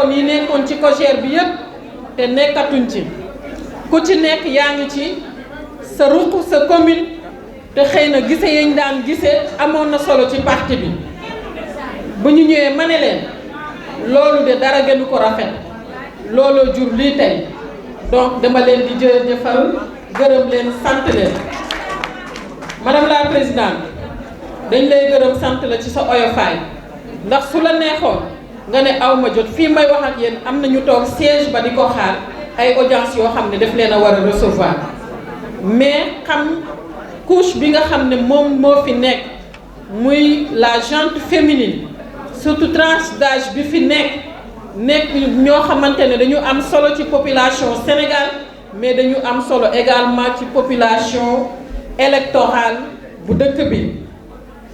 nekkoon yi nekkoon ci COJER bi yëpp te nekkatuñ ci ku ci nekk yaa ngi ci sa ruq sa commune te xëy na gise yañ daan gise amoon na solo ci parti bi bu ñu ñëwee ma ne leen loolu de dara gënu ko rafet looloo jur lii tey donc dama leen di jërëjëfal gërëm leen sant leen madame la présidente dañ lay gërëm sant la ci sa oyofaay ndax su la neexoon nga ne aw ma jot fii may wax ak yéen am na ñu toog siège ba di ko xaar ay audience yoo xam ne daf leen a war a recevoir mais xam couche bi nga xam ne moom moo fi nekk muy la gente féminine surtout tranche d'âge bi fi nekk ñoo xamante ne dañu am solo ci population Sénégal mais dañu am solo également ci population électorale bu dëkk bi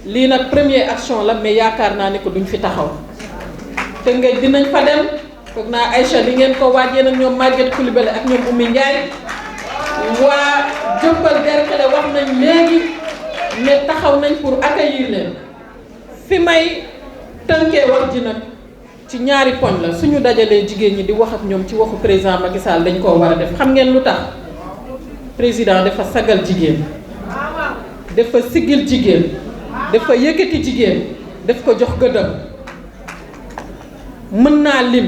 lii nag première action la mais yaakaar naa ne ko duñ fi taxaw te nga dinañ fa dem foog naa Aïcha li ngeen ko waajee nag ñoom Maguette Coulibaly ak ñoom Oumy Ndiaye waa Joppal Derklé wax nañ léegi ne taxaw nañ pour accueillir leen fi may tënkee wax ji nag ci ñaari poñ la suñu dajalee jigéen ñi di wax ak ñoom ci waxu président Macky Sall dañ koo war a def xam ngeen lu tax président dafa sagal jigéen dafa siggil jigéen dafa yëkkati jigéen daf ko jox gëddam mën naa lim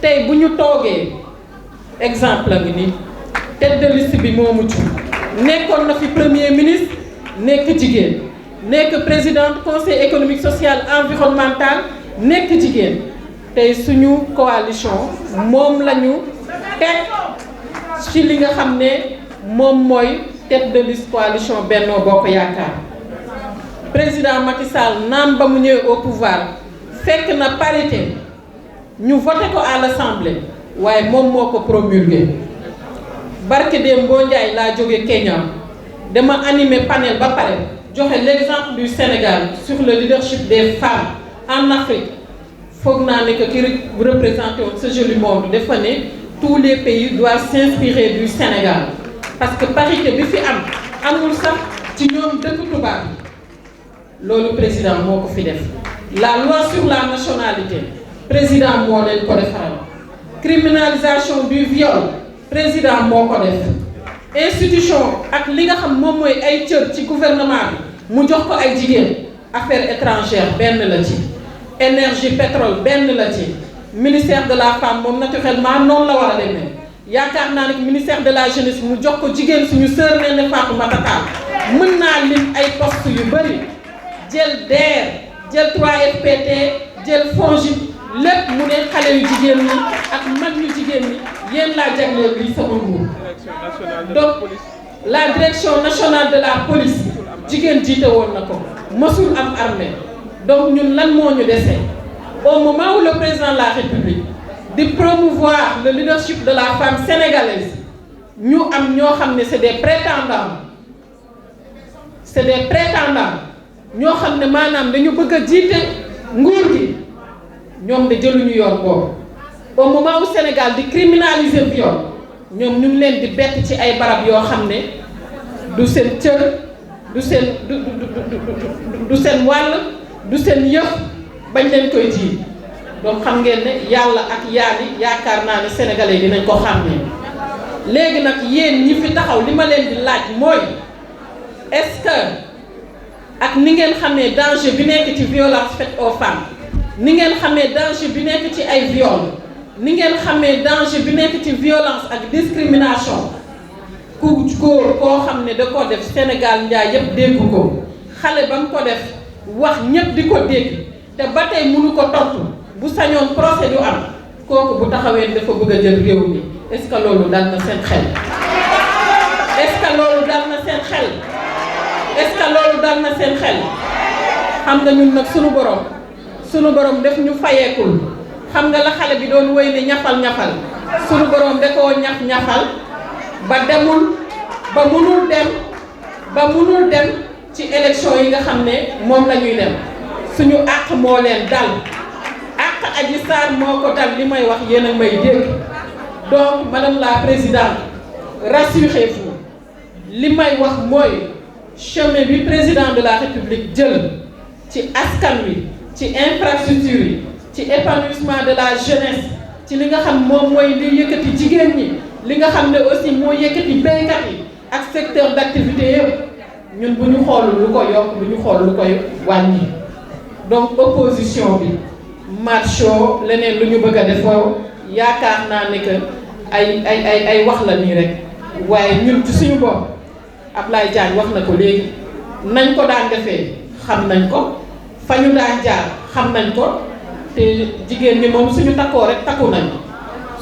tey bu ñu toogee exemple la ngi nii tête de liste bi moo mucc nekkoon na fi premier ministre nekk jigéen nekk présidente conseil économique social environnemental nekk jigéen tey suñu coalition moom la ñu teg ci li nga xam ne moom mooy tête de liste coalition Benno Bokk Yaakaar président Macky Sall naam ba mu ñëwee au pouvoir fekk na parité ñu voté ko à l'Assemblée waaye moom moo ko promulgué barke Dembo Ndiaye laa jóge Kenya dama animé panel ba pare joxe l'exemple du Sénégal sur le leadership des femmes en Afrique foog naa ne que ki représenté woon ce joli monde dafa ne tous les pays doivent s'inspirer du Sénégal parce que parité bi fi amul sax ci ñoom dëkk tubaab loolu président moo ko fi def la loi sur la nationalité président moo leen ko defaral criminalisation du viol président moo ko def institution ak li nga xam moom mooy ay cër ci gouvernement bi mu jox ko ay jigéen affaires étrangères benn la ci énergie pétrole benn la ci ministère de la femme moom naturellement noonu la war a demee yaakaar naa ne ministère de la jeunesse mu jox ko jigéen suñu sœur Néné Fatoumata Tall mën naa lim ay postes yu bëri jël DER jël 3FPT jël FONGIP lépp mu ne xale yu jigéen ñi ak mag ñu jigéen ñi yéen laa jagleel lii sama nguur donc la direction nationale de la police jigéen jiite woon na ko mësul am armée donc ñun lan moo ñu dese au moment où le président de la République di promouvoir le leadership de la femme sénégalaise ñu am ñoo xam ne c'est des prétendants ñoo xam ne maanaam dañu bëgg a jiite nguur gi ñoom de jëluñu yoon boobu au moment où Sénégal di criminaliser viol ñoom ñu ngi leen di bett ci ay barab yoo xam ne du seen cër du seen wàll du seen yëf bañ leen koy ji donc xam ngeen ne yàlla ak yaali yaakaar naa ne sénégalais dinañ ko xàmmee léegi nag yéen ñi fi taxaw li ma leen di laaj mooy est-ce que ak ni ngeen xamee danger bi nekk ci violence faite aux femmes ni ngeen xamee danger bi nekk ci ay viol ni ngeen xamee danger bi nekk ci violence ak discrimination ku góor koo xam ne da ko def Sénégal njaay yëpp dégg ko xale ba mu ko def wax ñëpp di ko dégg te ba tey mënu ko tontu bu sañoon procès du am kooku bu taxawee dafa bëgg a jël réew mi est-ce que loolu dal na seen xel est-ce que loolu dal na seen xel est-ce que loolu dal na seen xel xam nga ñun nag sunu borom def ñu fayeekul xam nga la xale bi doon wéy ne ñafal sunu borom da koo ñafal ba demul ba munul dem ci élection yi nga xam ne moom la ñuy dem suñu àq moo leen dal àq Adji Sarr moo ko dal li may wax yéen a may dégg donc madame la présidente rassurez-vous li may wax mooy chemin bi président de la république jël ci askan wi ci infrastructure yi ci épanouissement de la jeunesse ci li nga xam moom mooy li yëkkati jigéen ñi li nga xam ne aussi moo yëkkati béykat yi ak secteur d'activité yëpp ñun bu ñu xool lu ko yokk bu ñu xool lu koy wàññi donc opposition bi marcho leneen lu ñu bëgg a defoo yaakaar naa ne que ay wax la nii rek waaye ñun ci suñu bopp Ablaye Diagne wax na ko léegi nañ ko daan defee xam nañ ko fa ñu daan jaar xam nañ ko te jigéen ñi moom suñu takkoo rek takku nañ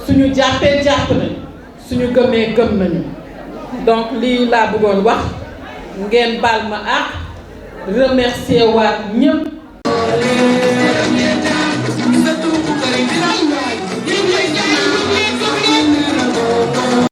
suñu jàppee jàpp nañ suñu gëmee gëm nañu donc lii laa bëggoon wax ngeen baal ma ak remercier waat ñëpp